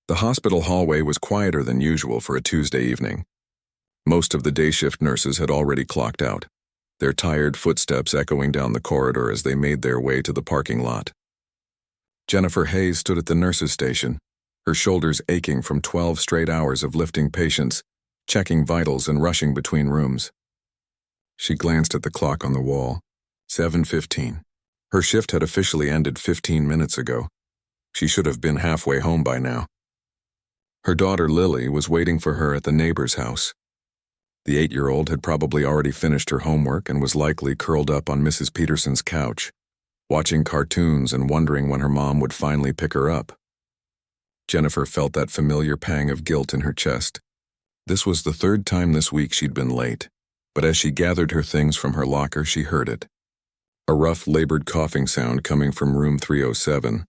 The hospital hallway was quieter than usual for a Tuesday evening. Most of the day shift nurses had already clocked out, their tired footsteps echoing down the corridor as they made their way to the parking lot. Jennifer Hayes stood at the nurses' station, her shoulders aching from 12 straight hours of lifting patients, checking vitals and rushing between rooms. She glanced at the clock on the wall. 7:15. Her shift had officially ended 15 minutes ago. She should have been halfway home by now. Her daughter Lily was waiting for her at the neighbor's house. The 8-year-old had probably already finished her homework and was likely curled up on Mrs. Peterson's couch, watching cartoons and wondering when her mom would finally pick her up. Jennifer felt that familiar pang of guilt in her chest. This was the third time this week she'd been late, but as she gathered her things from her locker, she heard it. A rough, labored coughing sound coming from room 307.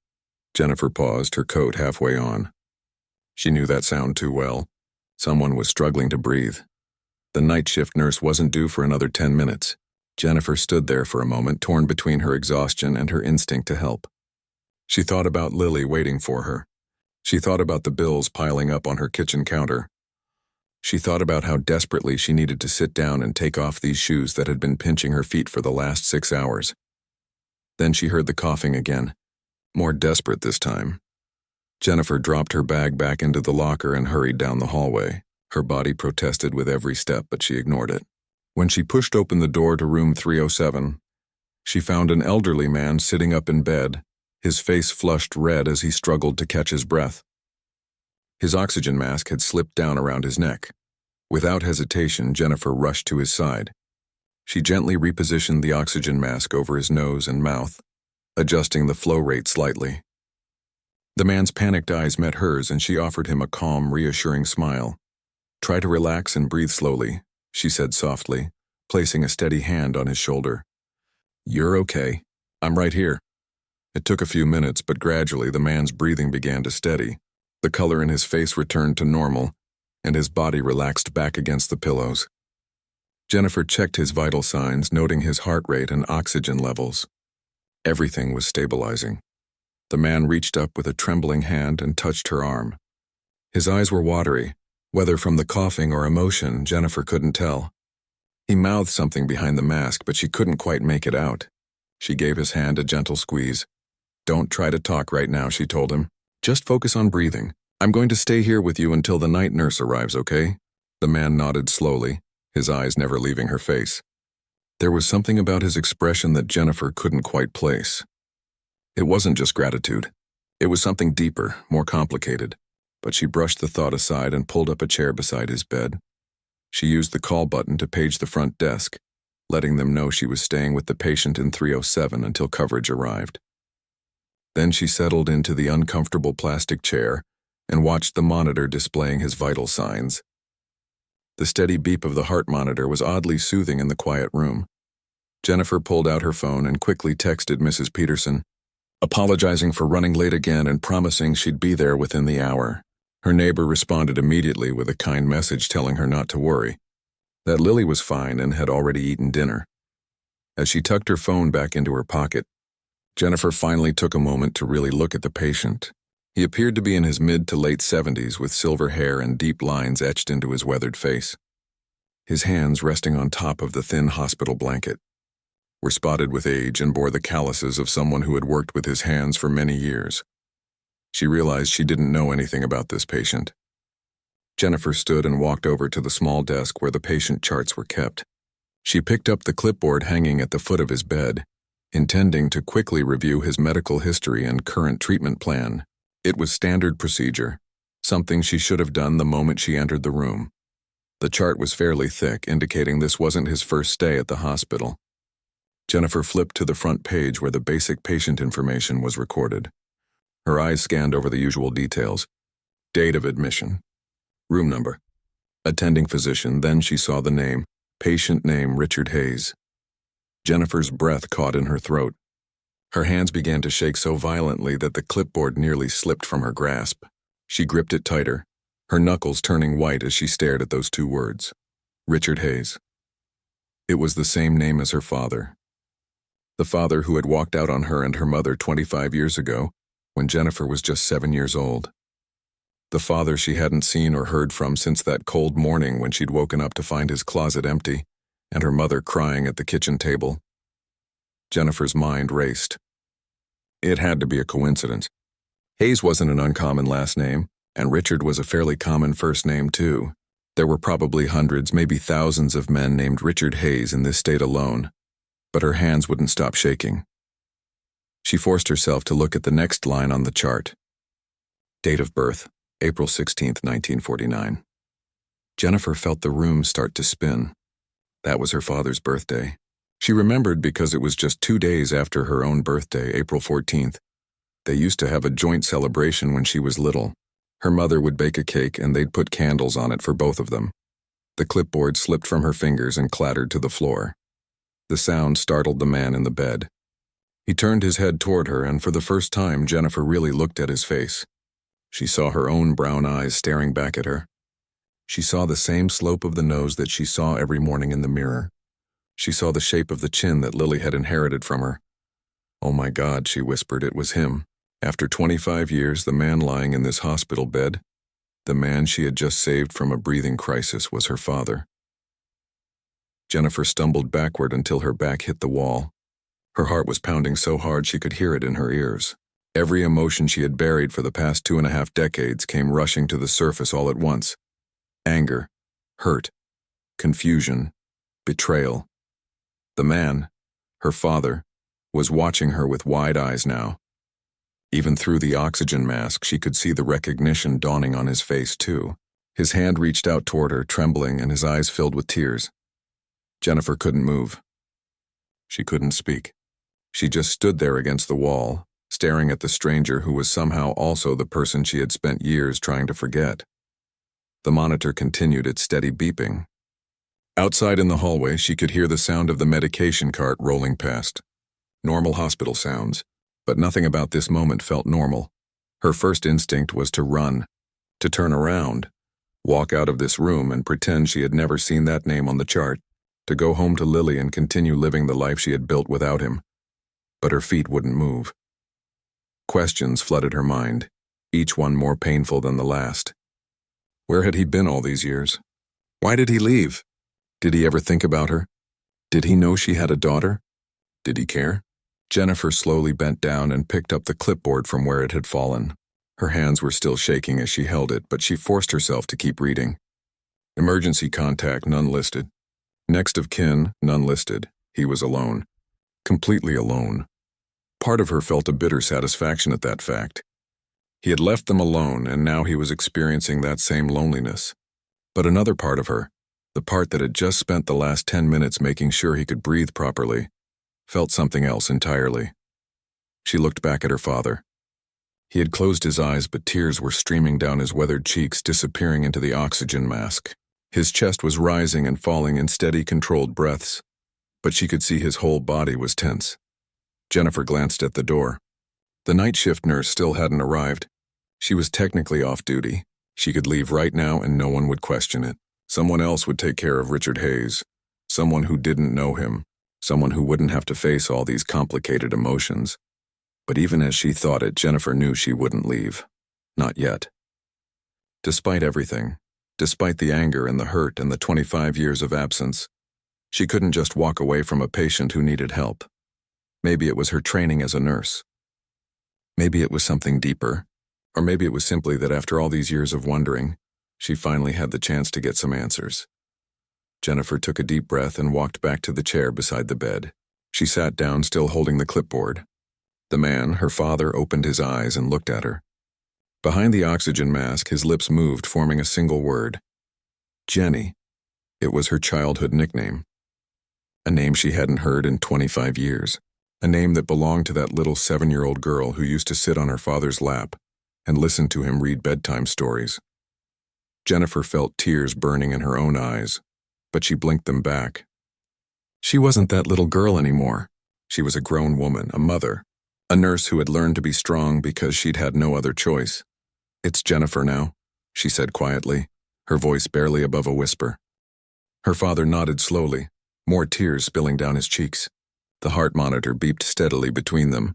Jennifer paused, her coat halfway on. She knew that sound too well. Someone was struggling to breathe. The night shift nurse wasn't due for another 10 minutes. Jennifer stood there for a moment, torn between her exhaustion and her instinct to help. She thought about Lily waiting for her. She thought about the bills piling up on her kitchen counter. She thought about how desperately she needed to sit down and take off these shoes that had been pinching her feet for the last 6 hours. Then she heard the coughing again, more desperate this time. Jennifer dropped her bag back into the locker and hurried down the hallway. Her body protested with every step, but she ignored it. When she pushed open the door to room 307, she found an elderly man sitting up in bed, his face flushed red as he struggled to catch his breath. His oxygen mask had slipped down around his neck. Without hesitation, Jennifer rushed to his side. She gently repositioned the oxygen mask over his nose and mouth, adjusting the flow rate slightly. The man's panicked eyes met hers, and she offered him a calm, reassuring smile. "Try to relax and breathe slowly," she said softly, placing a steady hand on his shoulder. "You're okay. I'm right here." It took a few minutes, but gradually the man's breathing began to steady. The color in his face returned to normal, and his body relaxed back against the pillows. Jennifer checked his vital signs, noting his heart rate and oxygen levels. Everything was stabilizing. The man reached up with a trembling hand and touched her arm. His eyes were watery, whether from the coughing or emotion, Jennifer couldn't tell. He mouthed something behind the mask, but she couldn't quite make it out. She gave his hand a gentle squeeze. "Don't try to talk right now," she told him. "Just focus on breathing. I'm going to stay here with you until the night nurse arrives, okay?" The man nodded slowly, his eyes never leaving her face. There was something about his expression that Jennifer couldn't quite place. It wasn't just gratitude. It was something deeper, more complicated. But she brushed the thought aside and pulled up a chair beside his bed. She used the call button to page the front desk, letting them know she was staying with the patient in 307 until coverage arrived. Then she settled into the uncomfortable plastic chair and watched the monitor displaying his vital signs. The steady beep of the heart monitor was oddly soothing in the quiet room. Jennifer pulled out her phone and quickly texted Mrs. Peterson, apologizing for running late again and promising she'd be there within the hour. Her neighbor responded immediately with a kind message telling her not to worry, that Lily was fine and had already eaten dinner. As she tucked her phone back into her pocket, Jennifer finally took a moment to really look at the patient. He appeared to be in his mid to late 70s with silver hair and deep lines etched into his weathered face. His hands, resting on top of the thin hospital blanket, were spotted with age and bore the calluses of someone who had worked with his hands for many years. She realized she didn't know anything about this patient. Jennifer stood and walked over to the small desk where the patient charts were kept. She picked up the clipboard hanging at the foot of his bed, intending to quickly review his medical history and current treatment plan. It was standard procedure, something she should have done the moment she entered the room. The chart was fairly thick, indicating this wasn't his first stay at the hospital. Jennifer flipped to the front page where the basic patient information was recorded. Her eyes scanned over the usual details. Date of admission, room number, attending physician, then she saw the name, patient name Richard Hayes. Jennifer's breath caught in her throat. Her hands began to shake so violently that the clipboard nearly slipped from her grasp. She gripped it tighter, her knuckles turning white as she stared at those two words. Richard Hayes. It was the same name as her father. The father who had walked out on her and her mother 25 years ago, when Jennifer was just 7 years old. The father she hadn't seen or heard from since that cold morning when she'd woken up to find his closet empty, and her mother crying at the kitchen table. Jennifer's mind raced. It had to be a coincidence. Hayes wasn't an uncommon last name, and Richard was a fairly common first name too. There were probably hundreds, maybe thousands of men named Richard Hayes in this state alone, but her hands wouldn't stop shaking. She forced herself to look at the next line on the chart. Date of birth, April 16, 1949. Jennifer felt the room start to spin. That was her father's birthday. She remembered because it was just 2 days after her own birthday, April 14th. They used to have a joint celebration when she was little. Her mother would bake a cake and they'd put candles on it for both of them. The clipboard slipped from her fingers and clattered to the floor. The sound startled the man in the bed. He turned his head toward her, and for the first time Jennifer really looked at his face. She saw her own brown eyes staring back at her. She saw the same slope of the nose that she saw every morning in the mirror. She saw the shape of the chin that Lily had inherited from her. Oh my God, she whispered, it was him. After 25 years, the man lying in this hospital bed, the man she had just saved from a breathing crisis, was her father. Jennifer stumbled backward until her back hit the wall. Her heart was pounding so hard she could hear it in her ears. Every emotion she had buried for the past 2.5 decades came rushing to the surface all at once. Anger, hurt, confusion, betrayal. The man, her father, was watching her with wide eyes now. Even through the oxygen mask, she could see the recognition dawning on his face, too. His hand reached out toward her, trembling, and his eyes filled with tears. Jennifer couldn't move. She couldn't speak. She just stood there against the wall, staring at the stranger who was somehow also the person she had spent years trying to forget. The monitor continued its steady beeping. Outside in the hallway, she could hear the sound of the medication cart rolling past. Normal hospital sounds, but nothing about this moment felt normal. Her first instinct was to run, to turn around, walk out of this room and pretend she had never seen that name on the chart, to go home to Lily and continue living the life she had built without him. But her feet wouldn't move. Questions flooded her mind, each one more painful than the last. Where had he been all these years? Why did he leave? Did he ever think about her? Did he know she had a daughter? Did he care? Jennifer slowly bent down and picked up the clipboard from where it had fallen. Her hands were still shaking as she held it, but she forced herself to keep reading. Emergency contact, none listed. Next of kin, none listed. He was alone. Completely alone. Part of her felt a bitter satisfaction at that fact. He had left them alone, and now he was experiencing that same loneliness. But another part of her, the part that had just spent the last 10 minutes making sure he could breathe properly, felt something else entirely. She looked back at her father. He had closed his eyes, but tears were streaming down his weathered cheeks, disappearing into the oxygen mask. His chest was rising and falling in steady, controlled breaths, but she could see his whole body was tense. Jennifer glanced at the door. The night shift nurse still hadn't arrived. She was technically off duty. She could leave right now and no one would question it. Someone else would take care of Richard Hayes. Someone who didn't know him. Someone who wouldn't have to face all these complicated emotions. But even as she thought it, Jennifer knew she wouldn't leave. Not yet. Despite everything, despite the anger and the hurt and the 25 years of absence, she couldn't just walk away from a patient who needed help. Maybe it was her training as a nurse. Maybe it was something deeper. Or maybe it was simply that after all these years of wondering, she finally had the chance to get some answers. Jennifer took a deep breath and walked back to the chair beside the bed. She sat down, still holding the clipboard. The man, her father, opened his eyes and looked at her. Behind the oxygen mask, his lips moved, forming a single word. Jenny. It was her childhood nickname. A name she hadn't heard in 25 years. A name that belonged to that little 7-year-old girl who used to sit on her father's lap and listen to him read bedtime stories. Jennifer felt tears burning in her own eyes, but she blinked them back. She wasn't that little girl anymore. She was a grown woman, a mother, a nurse who had learned to be strong because she'd had no other choice. It's Jennifer now, she said quietly, her voice barely above a whisper. Her father nodded slowly, more tears spilling down his cheeks. The heart monitor beeped steadily between them,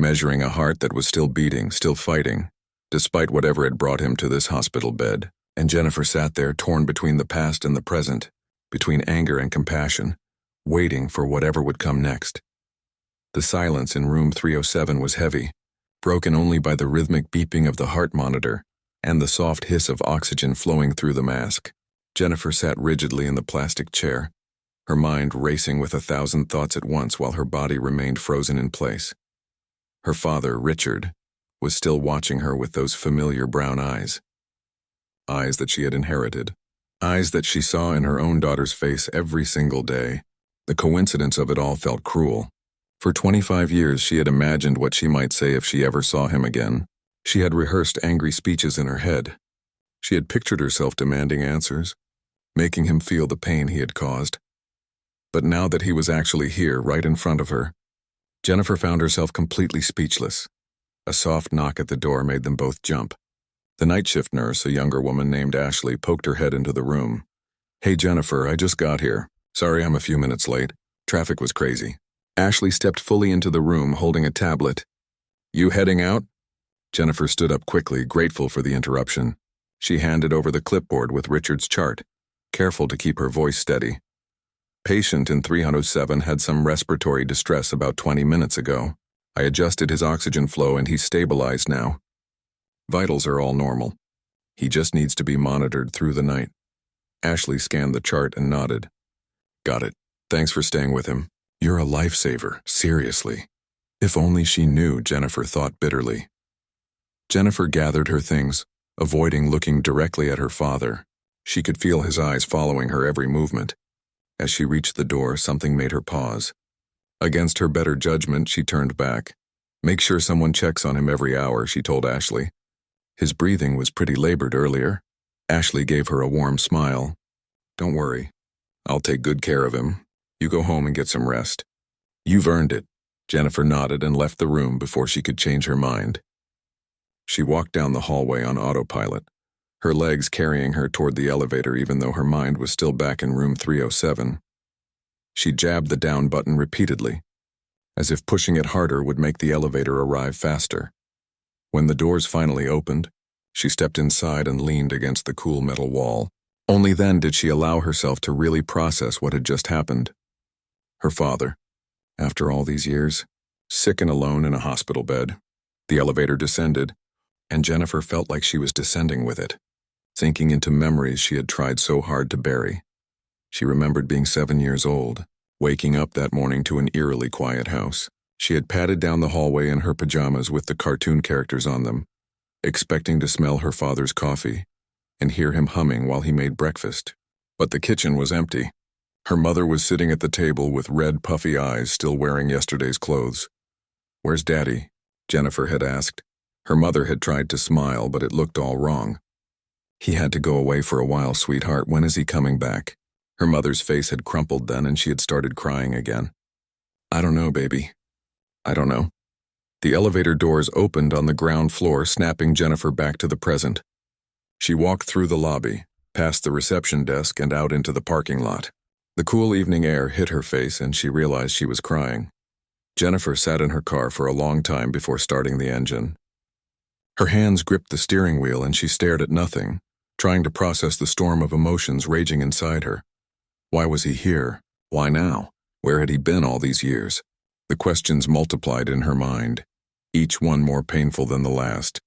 measuring a heart that was still beating, still fighting, despite whatever had brought him to this hospital bed, and Jennifer sat there torn between the past and the present, between anger and compassion, waiting for whatever would come next. The silence in room 307 was heavy, broken only by the rhythmic beeping of the heart monitor and the soft hiss of oxygen flowing through the mask. Jennifer sat rigidly in the plastic chair, her mind racing with 1,000 thoughts at once while her body remained frozen in place. Her father, Richard, was still watching her with those familiar brown eyes. Eyes that she had inherited. Eyes that she saw in her own daughter's face every single day. The coincidence of it all felt cruel. For 25 years she had imagined what she might say if she ever saw him again. She had rehearsed angry speeches in her head. She had pictured herself demanding answers, making him feel the pain he had caused. But now that he was actually here, right in front of her, Jennifer found herself completely speechless. A soft knock at the door made them both jump. The night shift nurse, a younger woman named Ashley, poked her head into the room. "Hey Jennifer, I just got here. Sorry I'm a few minutes late. Traffic was crazy." Ashley stepped fully into the room, holding a tablet. "You heading out?" Jennifer stood up quickly, grateful for the interruption. She handed over the clipboard with Richard's chart, careful to keep her voice steady. "Patient in 307 had some respiratory distress about 20 minutes ago. I adjusted his oxygen flow and he's stabilized now. Vitals are all normal. He just needs to be monitored through the night." Ashley scanned the chart and nodded. "Got it. Thanks for staying with him. You're a lifesaver, seriously." If only she knew, Jennifer thought bitterly. Jennifer gathered her things, avoiding looking directly at her father. She could feel his eyes following her every movement. As she reached the door, something made her pause. Against her better judgment, she turned back. "Make sure someone checks on him every hour," she told Ashley. His breathing was pretty labored earlier. Ashley gave her a warm smile. "Don't worry. I'll take good care of him. You go home and get some rest." "You've earned it." Jennifer nodded and left the room before she could change her mind. She walked down the hallway on autopilot, her legs carrying her toward the elevator even though her mind was still back in room 307. She jabbed the down button repeatedly, as if pushing it harder would make the elevator arrive faster. When the doors finally opened, she stepped inside and leaned against the cool metal wall. Only then did she allow herself to really process what had just happened. Her father, after all these years, sick and alone in a hospital bed. The elevator descended, and Jennifer felt like she was descending with it, sinking into memories she had tried so hard to bury. She remembered being 7 years old, waking up that morning to an eerily quiet house. She had padded down the hallway in her pajamas with the cartoon characters on them, expecting to smell her father's coffee and hear him humming while he made breakfast. But the kitchen was empty. Her mother was sitting at the table with red, puffy eyes, still wearing yesterday's clothes. "Where's Daddy?" Jennifer had asked. Her mother had tried to smile, but it looked all wrong. "He had to go away for a while, sweetheart. When is he coming back?" Her mother's face had crumpled then, and she had started crying again. "I don't know, baby. I don't know." The elevator doors opened on the ground floor, snapping Jennifer back to the present. She walked through the lobby, past the reception desk, and out into the parking lot. The cool evening air hit her face, and she realized she was crying. Jennifer sat in her car for a long time before starting the engine. Her hands gripped the steering wheel, and she stared at nothing, trying to process the storm of emotions raging inside her. Why was he here? Why now? Where had he been all these years? The questions multiplied in her mind, each one more painful than the last.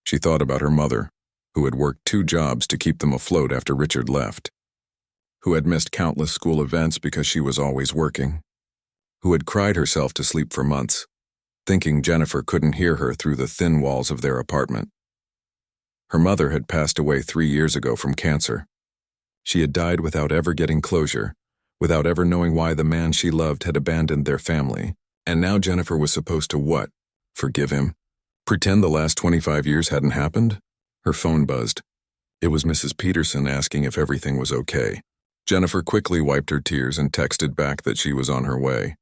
She thought about her mother, who had worked 2 jobs to keep them afloat after Richard left, who had missed countless school events because she was always working, who had cried herself to sleep for months, thinking Jennifer couldn't hear her through the thin walls of their apartment. Her mother had passed away 3 years ago from cancer. She had died without ever getting closure, without ever knowing why the man she loved had abandoned their family. And now Jennifer was supposed to what? Forgive him? Pretend the last 25 years hadn't happened? Her phone buzzed. It was Mrs. Peterson asking if everything was okay. Jennifer quickly wiped her tears and texted back that she was on her way.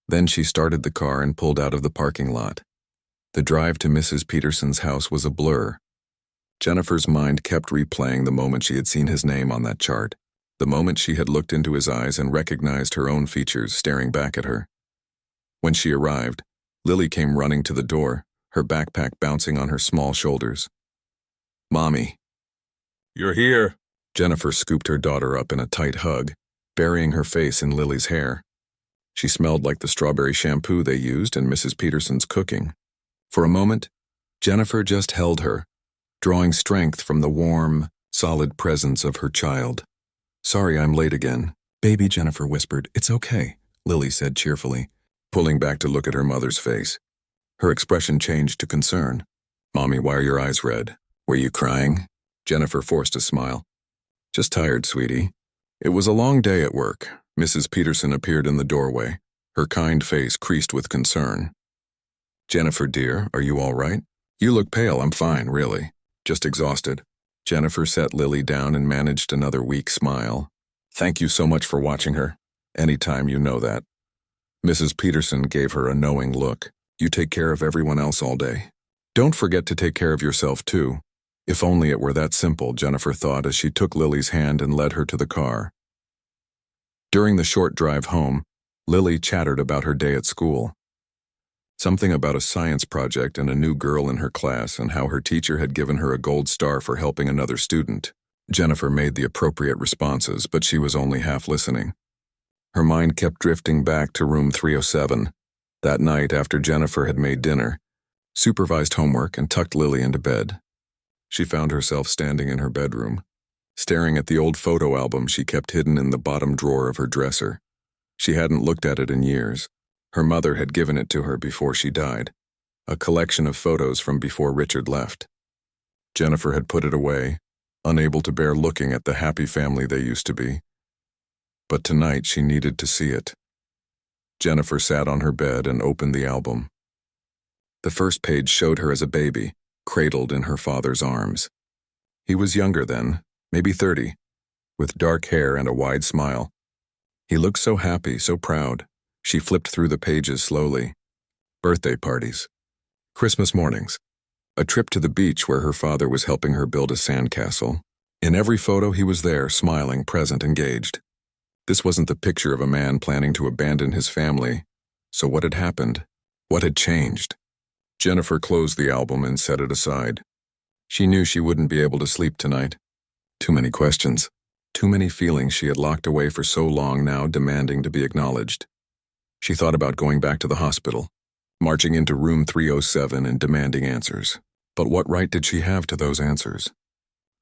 Then she started the car and pulled out of the parking lot. The drive to Mrs. Peterson's house was a blur. Jennifer's mind kept replaying the moment she had seen his name on that chart, the moment she had looked into his eyes and recognized her own features staring back at her. When she arrived, Lily came running to the door, her backpack bouncing on her small shoulders. "Mommy." "You're here." Jennifer scooped her daughter up in a tight hug, burying her face in Lily's hair. She smelled like the strawberry shampoo they used in Mrs. Peterson's cooking. For a moment, Jennifer just held her, drawing strength from the warm, solid presence of her child. "Sorry I'm late again." "Baby," Jennifer whispered. "It's okay," Lily said cheerfully, pulling back to look at her mother's face. Her expression changed to concern. "Mommy, why are your eyes red? Were you crying?" Jennifer forced a smile. "Just tired, sweetie." It was a long day at work. Mrs. Peterson appeared in the doorway, her kind face creased with concern. "Jennifer, dear, are you all right? You look pale." "I'm fine, really. Just exhausted." Jennifer set Lily down and managed another weak smile. "Thank you so much for watching her. Anytime, you know that." Mrs. Peterson gave her a knowing look. "You take care of everyone else all day. Don't forget to take care of yourself, too." If only it were that simple, Jennifer thought as she took Lily's hand and led her to the car. During the short drive home, Lily chattered about her day at school. Something about a science project and a new girl in her class and how her teacher had given her a gold star for helping another student. Jennifer made the appropriate responses, but she was only half listening. Her mind kept drifting back to room 307, that night after Jennifer had made dinner, supervised homework, and tucked Lily into bed. She found herself standing in her bedroom, staring at the old photo album she kept hidden in the bottom drawer of her dresser. She hadn't looked at it in years. Her mother had given it to her before she died, a collection of photos from before Richard left. Jennifer had put it away, unable to bear looking at the happy family they used to be. But tonight she needed to see it. Jennifer sat on her bed and opened the album. The first page showed her as a baby, cradled in her father's arms. He was younger then, maybe 30, with dark hair and a wide smile. He looked so happy, so proud. She flipped through the pages slowly. Birthday parties, Christmas mornings, a trip to the beach where her father was helping her build a sandcastle. In every photo he was there, smiling, present, engaged. This wasn't the picture of a man planning to abandon his family. So what had happened? What had changed? Jennifer closed the album and set it aside. She knew she wouldn't be able to sleep tonight. Too many questions. Too many feelings she had locked away for so long now demanding to be acknowledged. She thought about going back to the hospital, marching into room 307 and demanding answers. But what right did she have to those answers?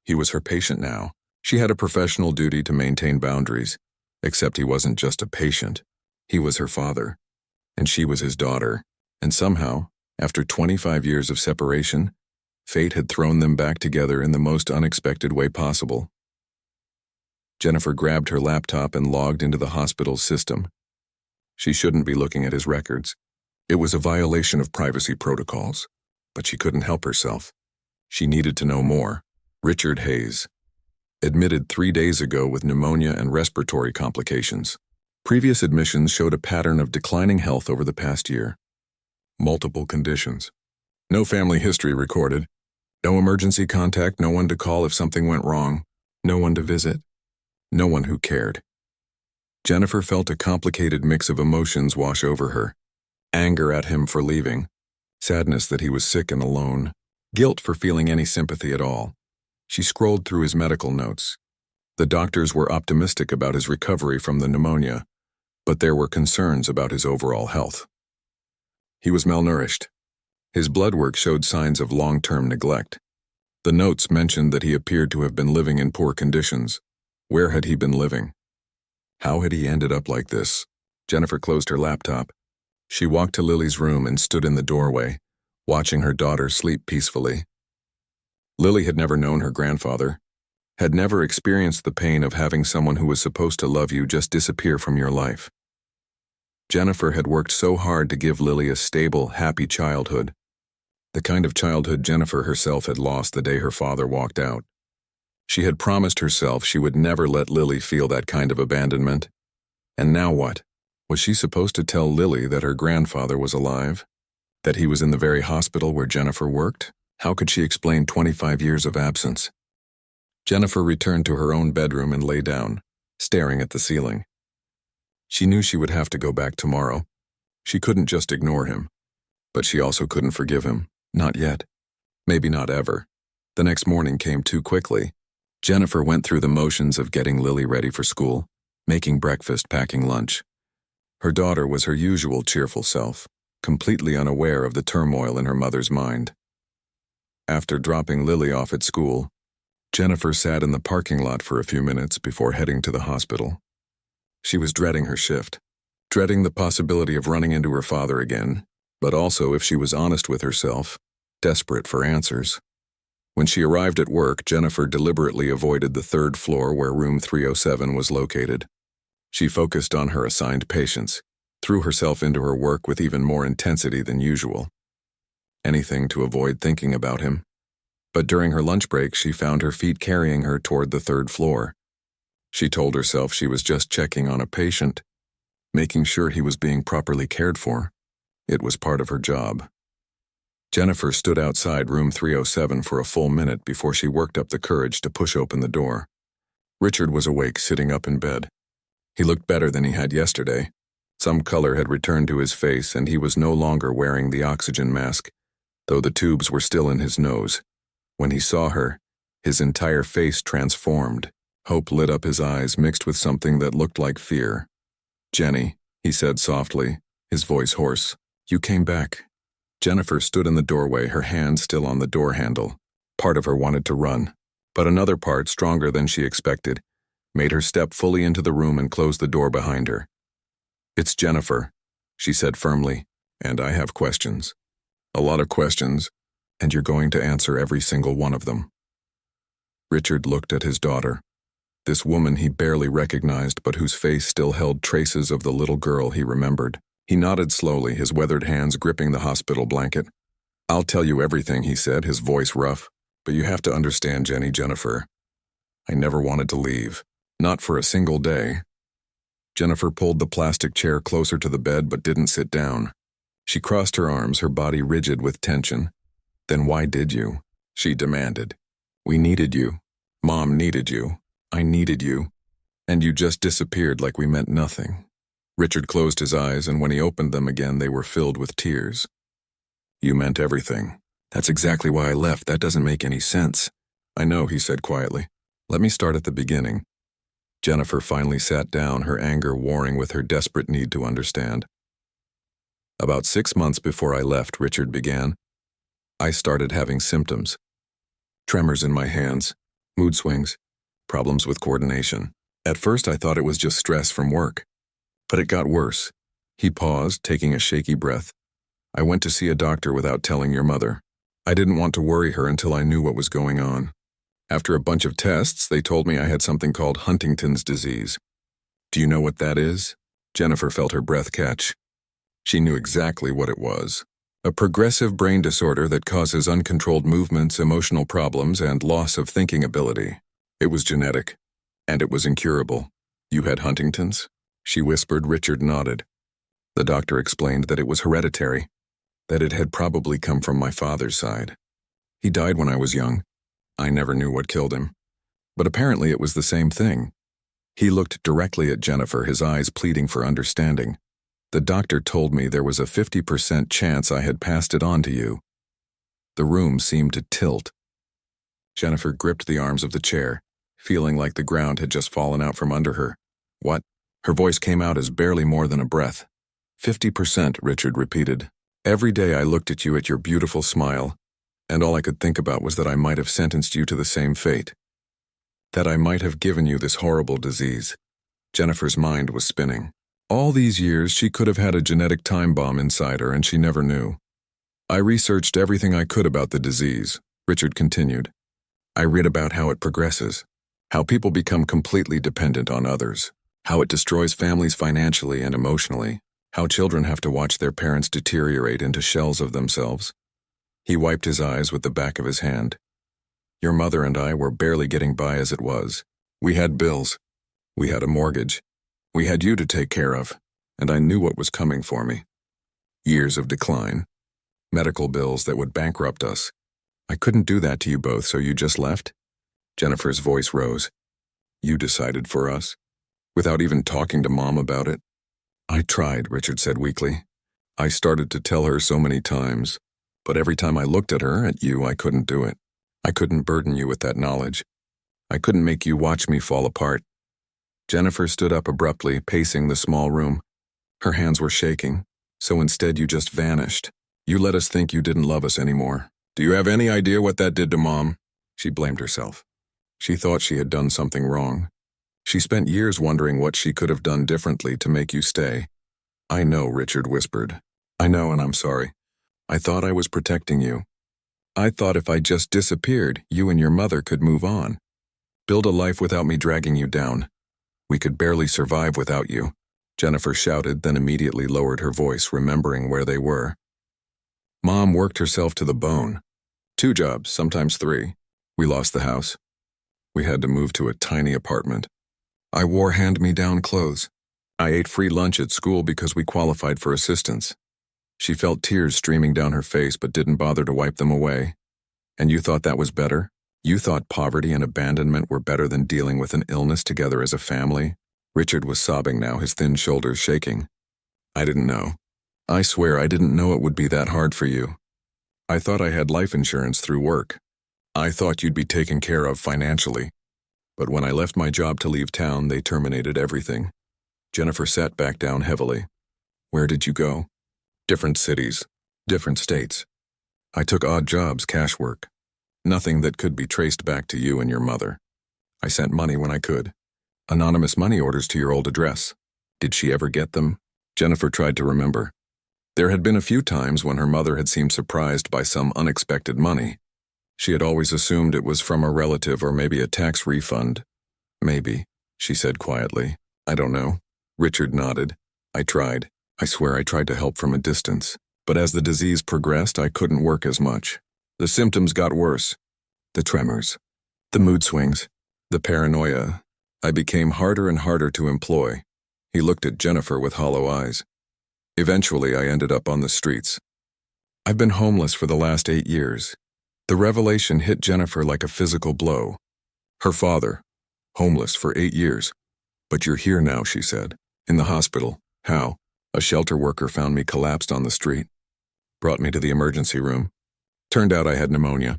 He was her patient now. She had a professional duty to maintain boundaries, except he wasn't just a patient. He was her father, and she was his daughter, and somehow, after 25 years of separation, fate had thrown them back together in the most unexpected way possible. Jennifer grabbed her laptop and logged into the hospital's system. She shouldn't be looking at his records. It was a violation of privacy protocols, but she couldn't help herself. She needed to know more. Richard Hayes, admitted 3 days ago with pneumonia and respiratory complications. Previous admissions showed a pattern of declining health over the past year. Multiple conditions. No family history recorded. No emergency contact, no one to call if something went wrong. No one to visit. No one who cared. Jennifer felt a complicated mix of emotions wash over her. Anger at him for leaving. Sadness that he was sick and alone. Guilt for feeling any sympathy at all. She scrolled through his medical notes. The doctors were optimistic about his recovery from the pneumonia, but there were concerns about his overall health. He was malnourished. His blood work showed signs of long-term neglect. The notes mentioned that he appeared to have been living in poor conditions. Where had he been living? How had he ended up like this? Jennifer closed her laptop. She walked to Lily's room and stood in the doorway, watching her daughter sleep peacefully. Lily had never known her grandfather, had never experienced the pain of having someone who was supposed to love you just disappear from your life. Jennifer had worked so hard to give Lily a stable, happy childhood, the kind of childhood Jennifer herself had lost the day her father walked out. She had promised herself she would never let Lily feel that kind of abandonment. And now what? Was she supposed to tell Lily that her grandfather was alive? That he was in the very hospital where Jennifer worked? How could she explain 25 years of absence? Jennifer returned to her own bedroom and lay down, staring at the ceiling. She knew she would have to go back tomorrow. She couldn't just ignore him, but she also couldn't forgive him. Not yet. Maybe not ever. The next morning came too quickly. Jennifer went through the motions of getting Lily ready for school, making breakfast, packing lunch. Her daughter was her usual cheerful self, completely unaware of the turmoil in her mother's mind. After dropping Lily off at school, Jennifer sat in the parking lot for a few minutes before heading to the hospital. She was dreading her shift, dreading the possibility of running into her father again, but also, if she was honest with herself, desperate for answers. When she arrived at work, Jennifer deliberately avoided the third floor where room 307 was located. She focused on her assigned patients, threw herself into her work with even more intensity than usual. Anything to avoid thinking about him. But during her lunch break, she found her feet carrying her toward the third floor. She told herself she was just checking on a patient, making sure he was being properly cared for. It was part of her job. Jennifer stood outside room 307 for a full minute before she worked up the courage to push open the door. Richard was awake, sitting up in bed. He looked better than he had yesterday. Some color had returned to his face, and he was no longer wearing the oxygen mask, though the tubes were still in his nose. When he saw her, his entire face transformed. Hope lit up his eyes, mixed with something that looked like fear. "Jenny," he said softly, his voice hoarse. "You came back." Jennifer stood in the doorway, her hand still on the door handle. Part of her wanted to run, but another part, stronger than she expected, made her step fully into the room and close the door behind her. "It's Jennifer," she said firmly, "and I have questions. A lot of questions, and you're going to answer every single one of them." Richard looked at his daughter, this woman he barely recognized but whose face still held traces of the little girl he remembered. He nodded slowly, his weathered hands gripping the hospital blanket. "I'll tell you everything," he said, his voice rough, "but you have to understand, Jennifer. I never wanted to leave. Not for a single day." Jennifer pulled the plastic chair closer to the bed but didn't sit down. She crossed her arms, her body rigid with tension. "Then why did you?" she demanded. "We needed you. Mom needed you. I needed you. And you just disappeared like we meant nothing." Richard closed his eyes, and when he opened them again, they were filled with tears. "You meant everything. That's exactly why I left. That doesn't make any sense." "I know," he said quietly. "Let me start at the beginning." Jennifer finally sat down, her anger warring with her desperate need to understand. "About 6 months before I left," Richard began, "I started having symptoms. Tremors in my hands, mood swings, problems with coordination. At first I thought it was just stress from work. But it got worse." He paused, taking a shaky breath. "I went to see a doctor without telling your mother. I didn't want to worry her until I knew what was going on. After a bunch of tests, they told me I had something called Huntington's disease. Do you know what that is?" Jennifer felt her breath catch. She knew exactly what it was. A progressive brain disorder that causes uncontrolled movements, emotional problems, and loss of thinking ability. It was genetic, and it was incurable. "You had Huntington's?" she whispered. Richard nodded. The doctor explained that it was hereditary, that it had probably come from my father's side. He died when I was young. I never knew what killed him. But apparently it was the same thing. He looked directly at Jennifer, his eyes pleading for understanding. "The doctor told me there was a 50% chance I had passed it on to you." The room seemed to tilt. Jennifer gripped the arms of the chair, feeling like the ground had just fallen out from under her. "What?" Her voice came out as barely more than a breath. 50%, Richard repeated. "Every day I looked at you, at your beautiful smile, and all I could think about was that I might have sentenced you to the same fate. That I might have given you this horrible disease." Jennifer's mind was spinning. All these years, she could have had a genetic time bomb inside her, and she never knew. "I researched everything I could about the disease," Richard continued. "I read about how it progresses, how people become completely dependent on others, how it destroys families financially and emotionally, how children have to watch their parents deteriorate into shells of themselves." He wiped his eyes with the back of his hand. "Your mother and I were barely getting by as it was. We had bills. We had a mortgage. We had you to take care of, and I knew what was coming for me. Years of decline. Medical bills that would bankrupt us. I couldn't do that to you both, so you just left?" Jennifer's voice rose. "You decided for us? Without even talking to Mom about it?" "I tried," Richard said weakly. "I started to tell her so many times, But every time I looked at her, at you, I couldn't do it. I couldn't burden you with that knowledge. I couldn't make you watch me fall apart. Jennifer stood up abruptly, pacing the small room. Her hands were shaking, so instead you just vanished. You let us think you didn't love us anymore. Do you have any idea what that did to Mom? She blamed herself. She thought she had done something wrong. She spent years wondering what she could have done differently to make you stay. I know, Richard whispered. I know, and I'm sorry. I thought I was protecting you. I thought if I just disappeared, you and your mother could move on. Build a life without me dragging you down. We could barely survive without you. Jennifer shouted, then immediately lowered her voice, remembering where they were. Mom worked herself to the bone. 2 jobs, sometimes 3. We lost the house. We had to move to a tiny apartment. I wore hand-me-down clothes. I ate free lunch at school because we qualified for assistance. She felt tears streaming down her face but didn't bother to wipe them away. And you thought that was better? You thought poverty and abandonment were better than dealing with an illness together as a family? Richard was sobbing now, his thin shoulders shaking. I didn't know. I swear I didn't know it would be that hard for you. I thought I had life insurance through work. I thought you'd be taken care of financially. But when I left my job to leave town, they terminated everything. Jennifer sat back down heavily. Where did you go? Different cities, different states. I took odd jobs, cash work. Nothing that could be traced back to you and your mother. I sent money when I could. Anonymous money orders to your old address. Did she ever get them? Jennifer tried to remember. There had been a few times when her mother had seemed surprised by some unexpected money. She had always assumed it was from a relative or maybe a tax refund. Maybe, she said quietly. I don't know. Richard nodded. I tried. I swear I tried to help from a distance. But as the disease progressed, I couldn't work as much. The symptoms got worse. The tremors. The mood swings. The paranoia. I became harder and harder to employ. He looked at Jennifer with hollow eyes. Eventually, I ended up on the streets. I've been homeless for the last 8 years. The revelation hit Jennifer like a physical blow. Her father, homeless for 8 years. But you're here now, she said. In the hospital. How? A shelter worker found me collapsed on the street. Brought me to the emergency room. Turned out I had pneumonia.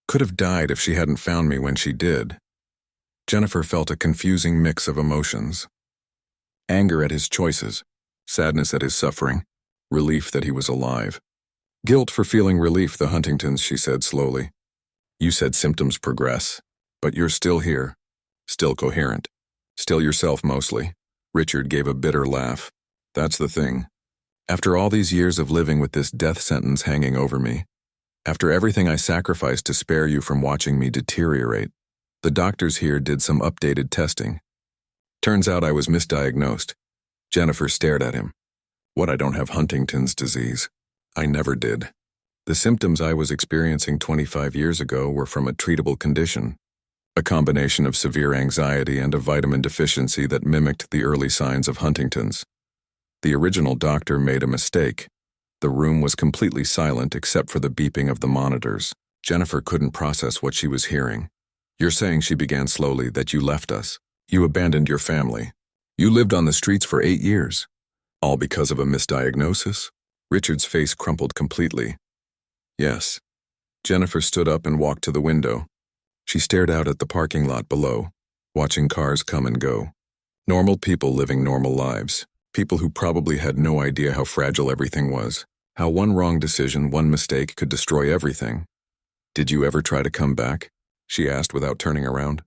Could have died if she hadn't found me when she did. Jennifer felt a confusing mix of emotions. Anger at his choices, sadness at his suffering, relief that he was alive. Guilt for feeling relief, the Huntingtons, she said slowly. You said symptoms progress, but you're still here, still coherent, still yourself mostly. Richard gave a bitter laugh. That's the thing. After all these years of living with this death sentence hanging over me, after everything I sacrificed to spare you from watching me deteriorate, the doctors here did some updated testing. Turns out I was misdiagnosed. Jennifer stared at him. What, I don't have Huntington's disease? I never did. The symptoms I was experiencing 25 years ago were from a treatable condition, a combination of severe anxiety and a vitamin deficiency that mimicked the early signs of Huntington's. The original doctor made a mistake. The room was completely silent except for the beeping of the monitors. Jennifer couldn't process what she was hearing. You're saying, she began slowly, that you left us. You abandoned your family. You lived on the streets for 8 years. All because of a misdiagnosis? Richard's face crumpled completely. Yes. Jennifer stood up and walked to the window. She stared out at the parking lot below, watching cars come and go. Normal people living normal lives. People who probably had no idea how fragile everything was. How one wrong decision, one mistake could destroy everything. Did you ever try to come back? She asked without turning around.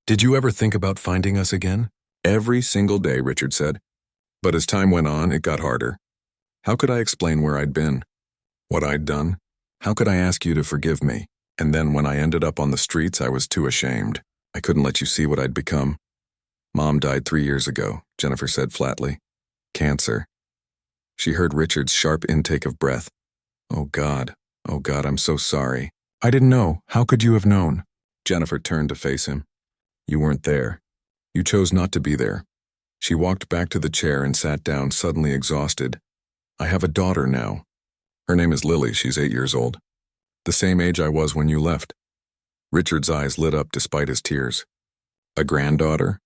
Did you ever think about finding us again? Every single day, Richard said. But as time went on, it got harder. How could I explain where I'd been? What I'd done? How could I ask you to forgive me? And then when I ended up on the streets, I was too ashamed. I couldn't let you see what I'd become. Mom died 3 years ago, Jennifer said flatly. Cancer. She heard Richard's sharp intake of breath. Oh God, I'm so sorry. I didn't know. How could you have known? Jennifer turned to face him. You weren't there. You chose not to be there. She walked back to the chair and sat down, suddenly exhausted. I have a daughter now. Her name is Lily. She's 8 years old. The same age I was when you left. Richard's eyes lit up despite his tears. A granddaughter?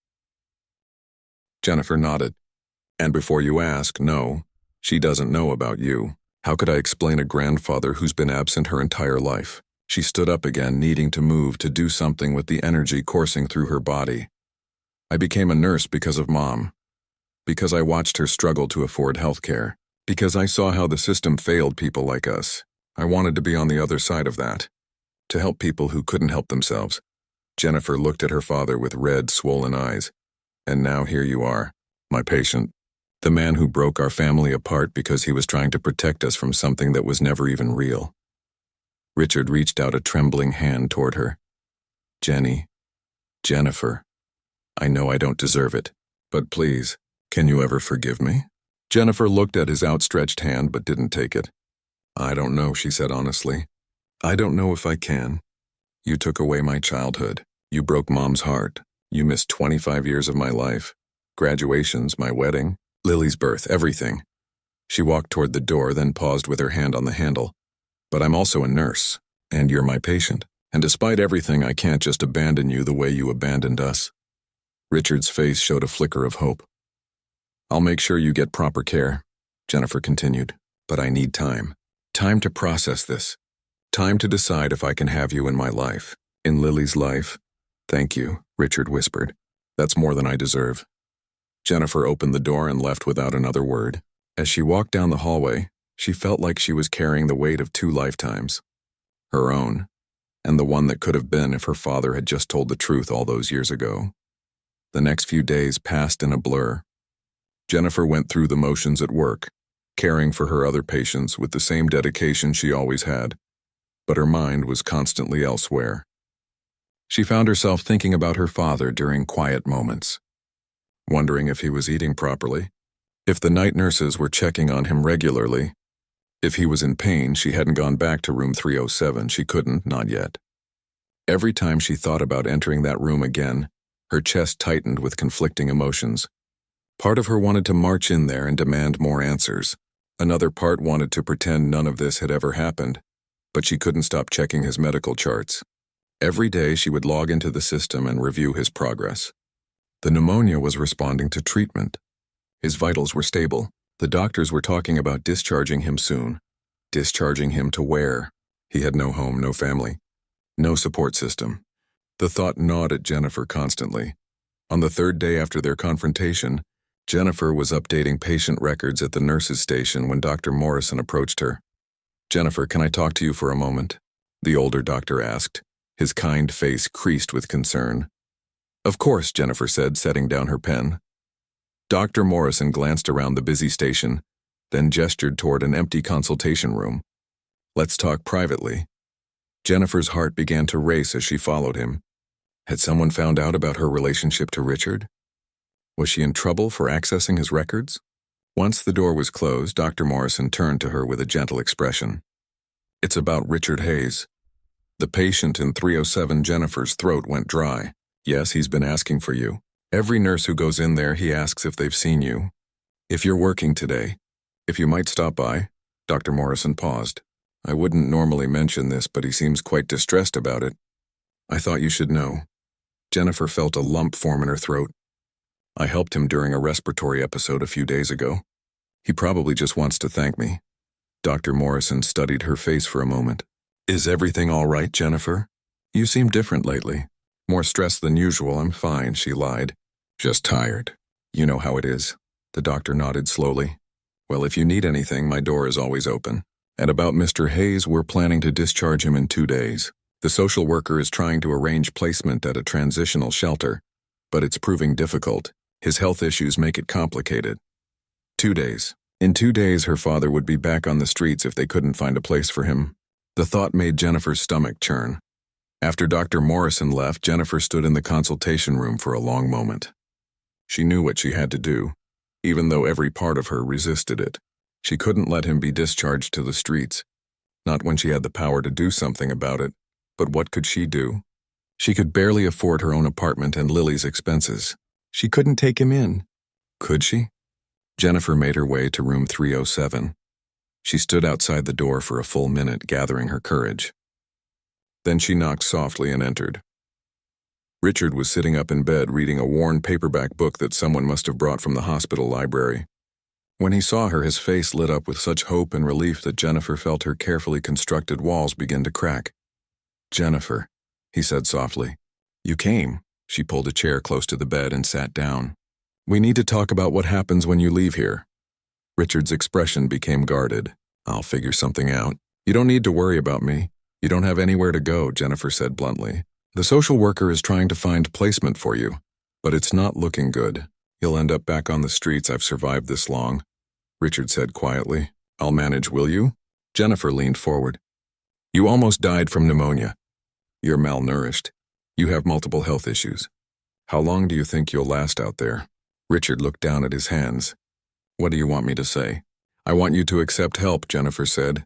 Jennifer nodded. And before you ask, no, she doesn't know about you. How could I explain a grandfather who's been absent her entire life? She stood up again, needing to move, to do something with the energy coursing through her body. I became a nurse because of Mom. Because I watched her struggle to afford health care. Because I saw how the system failed people like us. I wanted to be on the other side of that. To help people who couldn't help themselves. Jennifer looked at her father with red, swollen eyes. And now here you are, my patient. The man who broke our family apart because he was trying to protect us from something that was never even real. Richard reached out a trembling hand toward her. Jennifer. I know I don't deserve it, but please, can you ever forgive me? Jennifer looked at his outstretched hand but didn't take it. I don't know, she said honestly. I don't know if I can. You took away my childhood. You broke Mom's heart. You missed 25 years of my life. Graduations, my wedding, Lily's birth, everything. She walked toward the door, then paused with her hand on the handle. But I'm also a nurse, and you're my patient. And despite everything, I can't just abandon you the way you abandoned us. Richard's face showed a flicker of hope. I'll make sure you get proper care, Jennifer continued, but I need time. Time to process this. Time to decide if I can have you in my life. In Lily's life. Thank you, Richard whispered. That's more than I deserve. Jennifer opened the door and left without another word. As she walked down the hallway, she felt like she was carrying the weight of 2 lifetimes. Her own, and the one that could have been if her father had just told the truth all those years ago. The next few days passed in a blur. Jennifer went through the motions at work, caring for her other patients with the same dedication she always had, but her mind was constantly elsewhere. She found herself thinking about her father during quiet moments, wondering if he was eating properly, if the night nurses were checking on him regularly. If he was in pain, she hadn't gone back to room 307. She couldn't, not yet. Every time she thought about entering that room again, her chest tightened with conflicting emotions. Part of her wanted to march in there and demand more answers. Another part wanted to pretend none of this had ever happened, but she couldn't stop checking his medical charts. Every day she would log into the system and review his progress. The pneumonia was responding to treatment. His vitals were stable. The doctors were talking about discharging him soon. Discharging him to where? He had no home, no family, no support system. The thought gnawed at Jennifer constantly. On the 3rd day after their confrontation, Jennifer was updating patient records at the nurses' station when Dr. Morrison approached her. Jennifer, can I talk to you for a moment? The older doctor asked, his kind face creased with concern. Of course, Jennifer said, setting down her pen. Dr. Morrison glanced around the busy station, then gestured toward an empty consultation room. Let's talk privately. Jennifer's heart began to race as she followed him. Had someone found out about her relationship to Richard? Was she in trouble for accessing his records? Once the door was closed, Dr. Morrison turned to her with a gentle expression. It's about Richard Hayes. The patient in 307. Jennifer's throat went dry. Yes, he's been asking for you. Every nurse who goes in there, he asks if they've seen you. If you're working today, if you might stop by. Dr. Morrison paused. I wouldn't normally mention this, but he seems quite distressed about it. I thought you should know. Jennifer felt a lump form in her throat. I helped him during a respiratory episode a few days ago. He probably just wants to thank me. Dr. Morrison studied her face for a moment. Is everything all right, Jennifer? You seem different lately. More stressed than usual. I'm fine, she lied. Just tired. You know how it is. The doctor nodded slowly. Well, if you need anything, my door is always open. And about Mr. Hayes, we're planning to discharge him in 2 days. The social worker is trying to arrange placement at a transitional shelter, but it's proving difficult. His health issues make it complicated. 2 days. In 2 days, her father would be back on the streets if they couldn't find a place for him. The thought made Jennifer's stomach churn. After Dr. Morrison left, Jennifer stood in the consultation room for a long moment. She knew what she had to do, even though every part of her resisted it. She couldn't let him be discharged to the streets. Not when she had the power to do something about it. But what could she do? She could barely afford her own apartment and Lily's expenses. She couldn't take him in. Could she? Jennifer made her way to room 307. She stood outside the door for a full minute, gathering her courage. Then she knocked softly and entered. Richard was sitting up in bed reading a worn paperback book that someone must have brought from the hospital library. When he saw her, his face lit up with such hope and relief that Jennifer felt her carefully constructed walls begin to crack. "Jennifer," he said softly. "You came." She pulled a chair close to the bed and sat down. "We need to talk about what happens when you leave here." Richard's expression became guarded. "I'll figure something out. You don't need to worry about me. You don't have anywhere to go," Jennifer said bluntly. "The social worker is trying to find placement for you, but it's not looking good. You'll end up back on the streets. I've survived this long," Richard said quietly. "I'll manage, will you?" Jennifer leaned forward. "You almost died from pneumonia. You're malnourished. You have multiple health issues. How long do you think you'll last out there?" Richard looked down at his hands. "What do you want me to say?" "I want you to accept help," Jennifer said.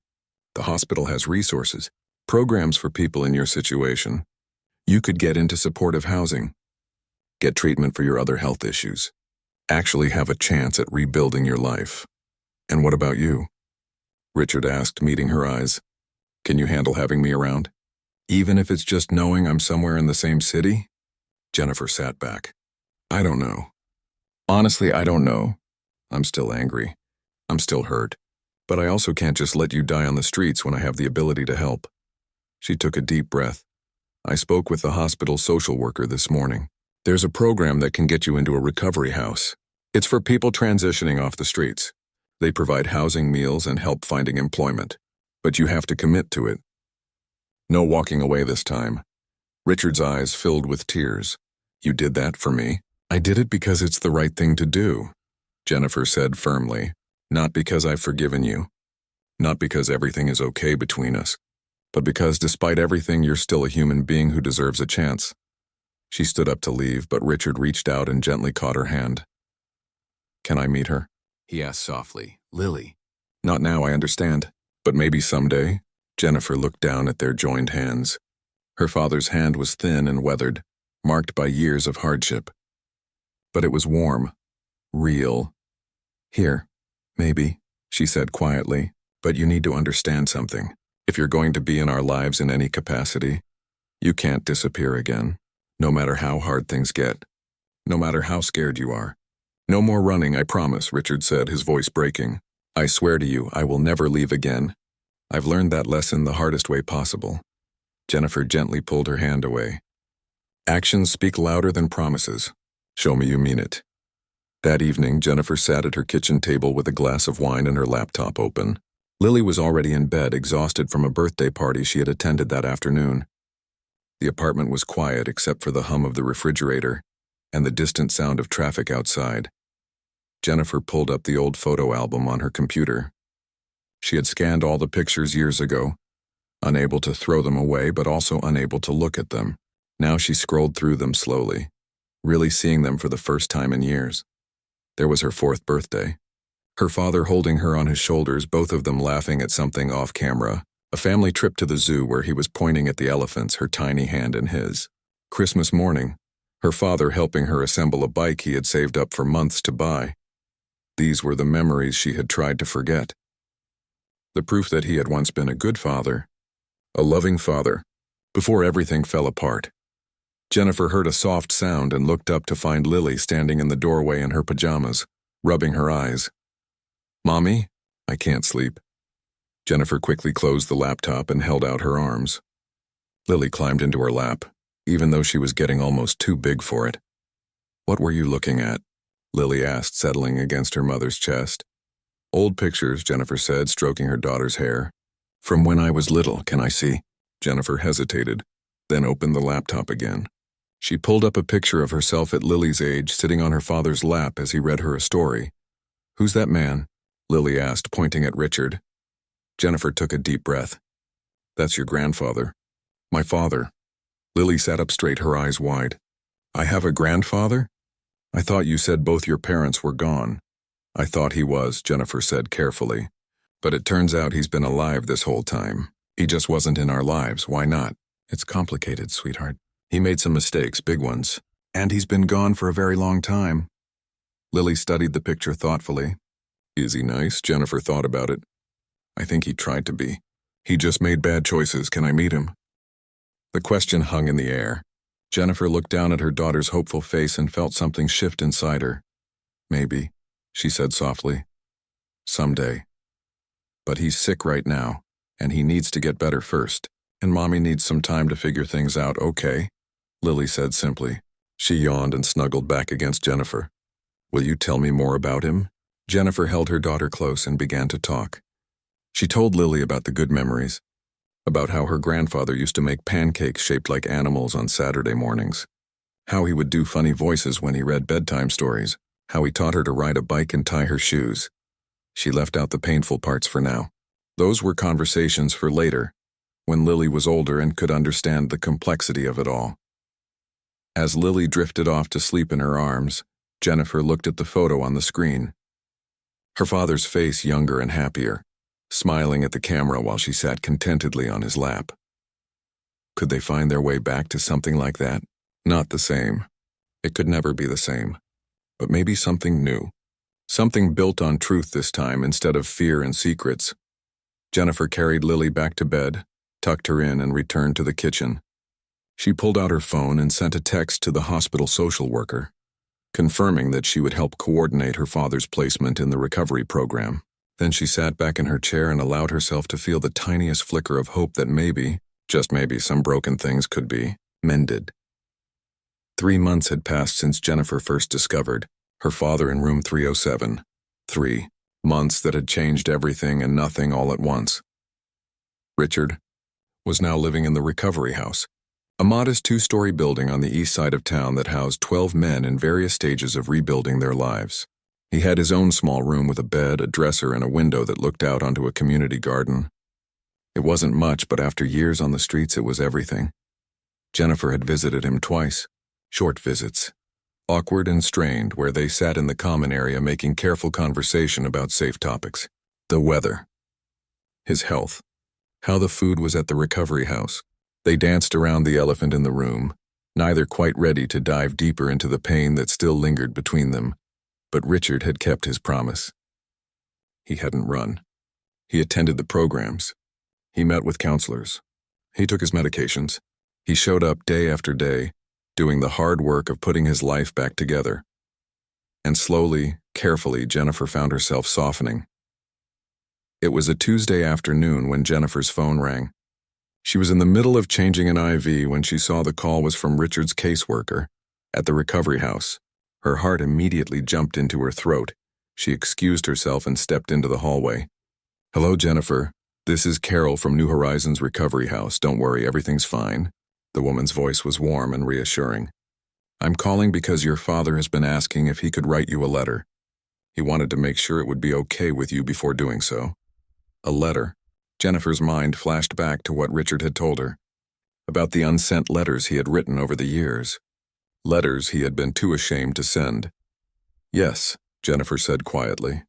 "The hospital has resources, programs for people in your situation. You could get into supportive housing, get treatment for your other health issues, actually have a chance at rebuilding your life." "And what about you?" Richard asked, meeting her eyes. "Can you handle having me around? Even if it's just knowing I'm somewhere in the same city?" Jennifer sat back. "I don't know. Honestly, I don't know. I'm still angry. I'm still hurt. But I also can't just let you die on the streets when I have the ability to help." She took a deep breath. "I spoke with the hospital social worker this morning. There's a program that can get you into a recovery house. It's for people transitioning off the streets. They provide housing, meals, and help finding employment. But you have to commit to it. No walking away this time." Richard's eyes filled with tears. "You did that for me?" "I did it because it's the right thing to do," Jennifer said firmly. "Not because I've forgiven you. Not because everything is okay between us. But because despite everything, you're still a human being who deserves a chance." She stood up to leave, but Richard reached out and gently caught her hand. "Can I meet her?" he asked softly. "Lily." "Not now, I understand. But maybe someday?" Jennifer looked down at their joined hands. Her father's hand was thin and weathered, marked by years of hardship. But it was warm, real. "Here, maybe," she said quietly. "But you need to understand something. If you're going to be in our lives in any capacity, you can't disappear again, no matter how hard things get, no matter how scared you are. No more running, I promise," Richard said, his voice breaking. "I swear to you, I will never leave again. I've learned that lesson the hardest way possible." Jennifer gently pulled her hand away. "Actions speak louder than promises. Show me you mean it." That evening, Jennifer sat at her kitchen table with a glass of wine and her laptop open. Lily was already in bed, exhausted from a birthday party she had attended that afternoon. The apartment was quiet except for the hum of the refrigerator and the distant sound of traffic outside. Jennifer pulled up the old photo album on her computer. She had scanned all the pictures years ago, unable to throw them away but also unable to look at them. Now she scrolled through them slowly, really seeing them for the first time in years. There was her 4th birthday. Her father holding her on his shoulders, both of them laughing at something off camera. A family trip to the zoo where he was pointing at the elephants, her tiny hand in his. Christmas morning, her father helping her assemble a bike he had saved up for months to buy. These were the memories she had tried to forget. The proof that he had once been a good father, a loving father, before everything fell apart. Jennifer heard a soft sound and looked up to find Lily standing in the doorway in her pajamas, rubbing her eyes. "Mommy, I can't sleep." Jennifer quickly closed the laptop and held out her arms. Lily climbed into her lap, even though she was getting almost too big for it. "What were you looking at?" Lily asked, settling against her mother's chest. "Old pictures," Jennifer said, stroking her daughter's hair. "From when I was little, can I see?" Jennifer hesitated, then opened the laptop again. She pulled up a picture of herself at Lily's age, sitting on her father's lap as he read her a story. "Who's that man?" Lily asked, pointing at Richard. Jennifer took a deep breath. "That's your grandfather." "My father." Lily sat up straight, her eyes wide. "I have a grandfather? I thought you said both your parents were gone." "I thought he was," Jennifer said carefully. "But it turns out he's been alive this whole time. He just wasn't in our lives. Why not?" "It's complicated, sweetheart. He made some mistakes, big ones. And he's been gone for a very long time." Lily studied the picture thoughtfully. "Is he nice?" Jennifer thought about it. "I think he tried to be. He just made bad choices. Can I meet him?" The question hung in the air. Jennifer looked down at her daughter's hopeful face and felt something shift inside her. "Maybe," she said softly. Someday. But he's sick right now, and he needs to get better first. And Mommy needs some time to figure things out, okay? Lily said simply. She yawned and snuggled back against Jennifer. Will you tell me more about him? Jennifer held her daughter close and began to talk. She told Lily about the good memories, about how her grandfather used to make pancakes shaped like animals on Saturday mornings, how he would do funny voices when he read bedtime stories, how he taught her to ride a bike and tie her shoes. She left out the painful parts for now. Those were conversations for later, when Lily was older and could understand the complexity of it all. As Lily drifted off to sleep in her arms, Jennifer looked at the photo on the screen. Her father's face younger and happier, smiling at the camera while she sat contentedly on his lap. Could they find their way back to something like that? Not the same. It could never be the same. But maybe something new. Something built on truth this time instead of fear and secrets. Jennifer carried Lily back to bed, tucked her in, and returned to the kitchen. She pulled out her phone and sent a text to the hospital social worker, confirming that she would help coordinate her father's placement in the recovery program. Then she sat back in her chair and allowed herself to feel the tiniest flicker of hope that maybe, just maybe, some broken things could be mended. 3 months had passed since Jennifer first discovered her father in room 307. 3 months that had changed everything and nothing all at once. Richard was now living in the recovery house, a modest 2-story building on the east side of town that housed 12 men in various stages of rebuilding their lives. He had his own small room with a bed, a dresser, and a window that looked out onto a community garden. It wasn't much, but after years on the streets, it was everything. Jennifer had visited him twice, short visits, awkward and strained, where they sat in the common area making careful conversation about safe topics. The weather, his health, how the food was at the recovery house. They danced around the elephant in the room, neither quite ready to dive deeper into the pain that still lingered between them. But Richard had kept his promise. He hadn't run. He attended the programs. He met with counselors. He took his medications. He showed up day after day, doing the hard work of putting his life back together. And slowly, carefully, Jennifer found herself softening. It was a Tuesday afternoon when Jennifer's phone rang. She was in the middle of changing an IV when she saw the call was from Richard's caseworker at the recovery house. Her heart immediately jumped into her throat. She excused herself and stepped into the hallway. Hello, Jennifer. This is Carol from New Horizons Recovery House. Don't worry, everything's fine. The woman's voice was warm and reassuring. I'm calling because your father has been asking if he could write you a letter. He wanted to make sure it would be okay with you before doing so. A letter. Jennifer's mind flashed back to what Richard had told her, about the unsent letters he had written over the years. Letters he had been too ashamed to send. Yes, Jennifer said quietly.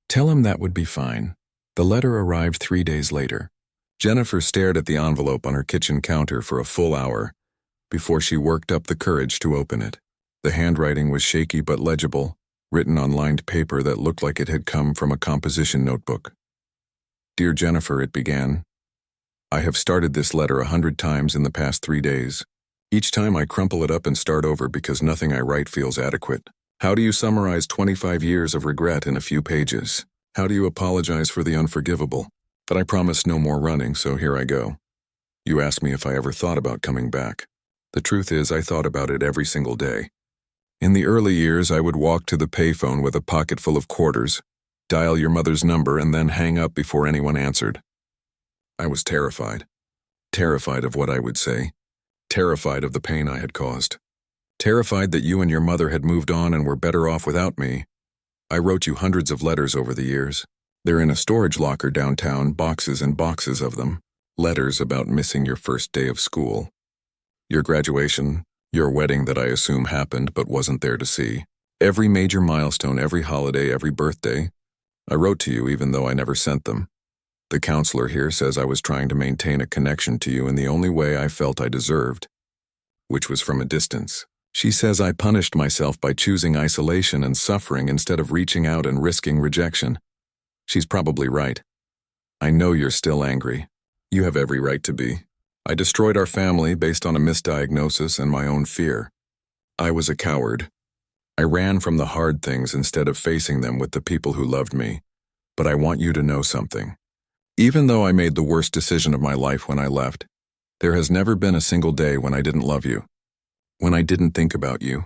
Tell him that would be fine. The letter arrived 3 days later. Jennifer stared at the envelope on her kitchen counter for a full hour before she worked up the courage to open it. The handwriting was shaky but legible, written on lined paper that looked like it had come from a composition notebook. Dear Jennifer, it began. I have started this letter 100 times in the past 3 days. Each time I crumple it up and start over because nothing I write feels adequate. How do you summarize 25 years of regret in a few pages? How do you apologize for the unforgivable? But I promised no more running, so here I go. You asked me if I ever thought about coming back. The truth is, I thought about it every single day. In the early years, I would walk to the payphone with a pocket full of quarters, dial your mother's number, and then hang up before anyone answered. I was terrified. Terrified of what I would say. Terrified of the pain I had caused. Terrified that you and your mother had moved on and were better off without me. I wrote you hundreds of letters over the years. They're in a storage locker downtown, boxes and boxes of them. Letters about missing your first day of school. Your graduation, your wedding that I assume happened but wasn't there to see. Every major milestone, every holiday, every birthday. I wrote to you even though I never sent them. The counselor here says I was trying to maintain a connection to you in the only way I felt I deserved, which was from a distance. She says I punished myself by choosing isolation and suffering instead of reaching out and risking rejection. She's probably right. I know you're still angry. You have every right to be. I destroyed our family based on a misdiagnosis and my own fear. I was a coward. I ran from the hard things instead of facing them with the people who loved me. But I want you to know something. Even though I made the worst decision of my life when I left, there has never been a single day when I didn't love you, when I didn't think about you,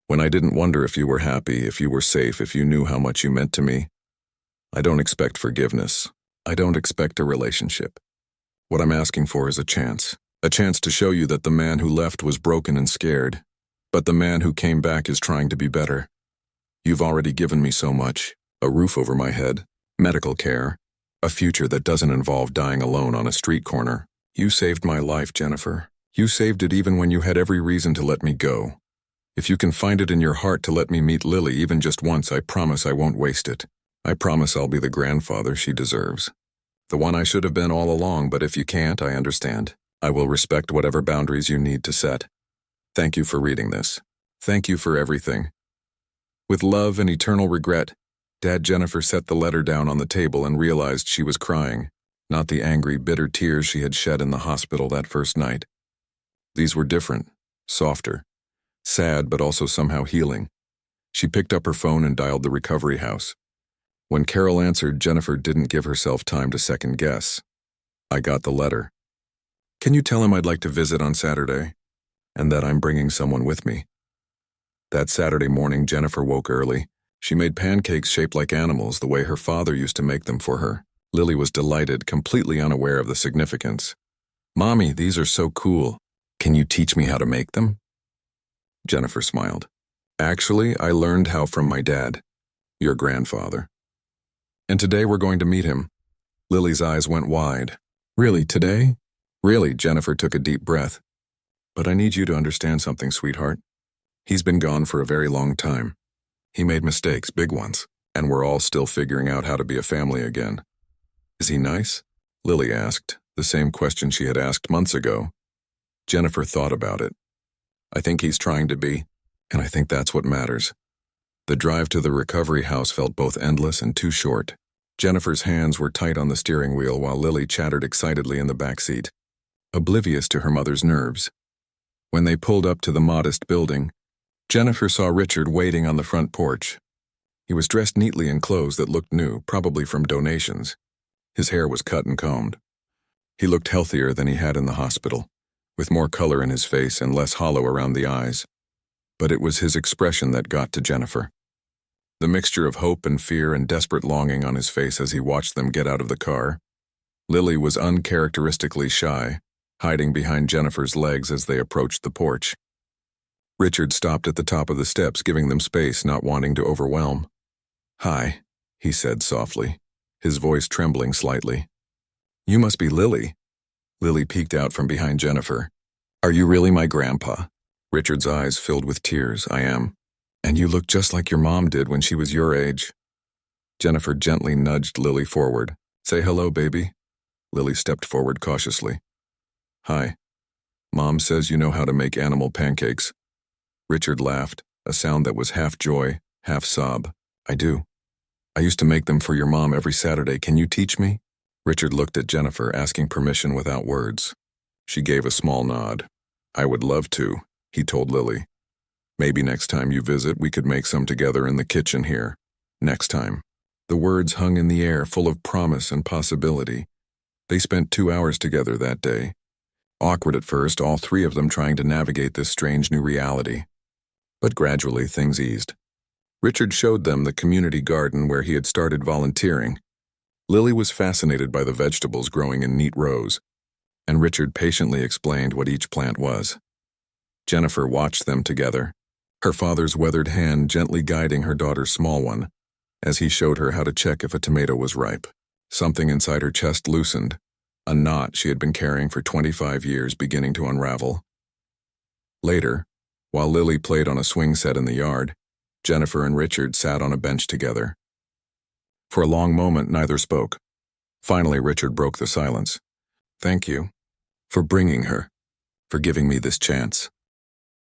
when I didn't wonder if you were happy, if you were safe, if you knew how much you meant to me. I don't expect forgiveness. I don't expect a relationship. What I'm asking for is a chance to show you that the man who left was broken and scared, but the man who came back is trying to be better. You've already given me so much: a roof over my head, medical care, a future that doesn't involve dying alone on a street corner. You saved my life, Jennifer. You saved it even when you had every reason to let me go. If you can find it in your heart to let me meet Lily even just once, I promise I won't waste it. I promise I'll be the grandfather she deserves. The one I should have been all along, but if you can't, I understand. I will respect whatever boundaries you need to set. Thank you for reading this. Thank you for everything. With love and eternal regret, Dad. Jennifer set the letter down on the table and realized she was crying, not the angry, bitter tears she had shed in the hospital that first night. These were different, softer, sad but also somehow healing. She picked up her phone and dialed the recovery house. When Carol answered, Jennifer didn't give herself time to second guess. I got the letter. Can you tell him I'd like to visit on Saturday? And that I'm bringing someone with me. That Saturday morning, Jennifer woke early. She made pancakes shaped like animals the way her father used to make them for her. Lily was delighted, completely unaware of the significance. Mommy, these are so cool. Can you teach me how to make them? Jennifer smiled. Actually, I learned how from my dad, your grandfather. And today we're going to meet him. Lily's eyes went wide. Really, today? Really, Jennifer took a deep breath. But I need you to understand something, sweetheart. He's been gone for a very long time. He made mistakes, big ones, and we're all still figuring out how to be a family again. Is he nice? Lily asked, the same question she had asked months ago. Jennifer thought about it. I think he's trying to be, and I think that's what matters. The drive to the recovery house felt both endless and too short. Jennifer's hands were tight on the steering wheel while Lily chattered excitedly in the back seat, oblivious to her mother's nerves. When they pulled up to the modest building, Jennifer saw Richard waiting on the front porch. He was dressed neatly in clothes that looked new, probably from donations. His hair was cut and combed. He looked healthier than he had in the hospital, with more color in his face and less hollow around the eyes. But it was his expression that got to Jennifer. The mixture of hope and fear and desperate longing on his face as he watched them get out of the car. Lily was uncharacteristically shy, hiding behind Jennifer's legs as they approached the porch. Richard stopped at the top of the steps, giving them space, not wanting to overwhelm. Hi, he said softly, his voice trembling slightly. You must be Lily. Lily peeked out from behind Jennifer. Are you really my grandpa? Richard's eyes filled with tears. I am. And you look just like your mom did when she was your age. Jennifer gently nudged Lily forward. Say hello, baby. Lily stepped forward cautiously. Hi. Mom says you know how to make animal pancakes. Richard laughed, a sound that was half joy, half sob. I do. I used to make them for your mom every Saturday. Can you teach me? Richard looked at Jennifer, asking permission without words. She gave a small nod. I would love to, he told Lily. Maybe next time you visit, we could make some together in the kitchen here. Next time. The words hung in the air, full of promise and possibility. They spent 2 hours together that day. Awkward at first, all three of them trying to navigate this strange new reality. But gradually things eased. Richard showed them the community garden where he had started volunteering. Lily was fascinated by the vegetables growing in neat rows, and Richard patiently explained what each plant was. Jennifer watched them together, her father's weathered hand gently guiding her daughter's small one, as he showed her how to check if a tomato was ripe. Something inside her chest loosened, a knot she had been carrying for 25 years beginning to unravel. Later, while Lily played on a swing set in the yard, Jennifer and Richard sat on a bench together. For a long moment, neither spoke. Finally, Richard broke the silence. Thank you for bringing her, for giving me this chance.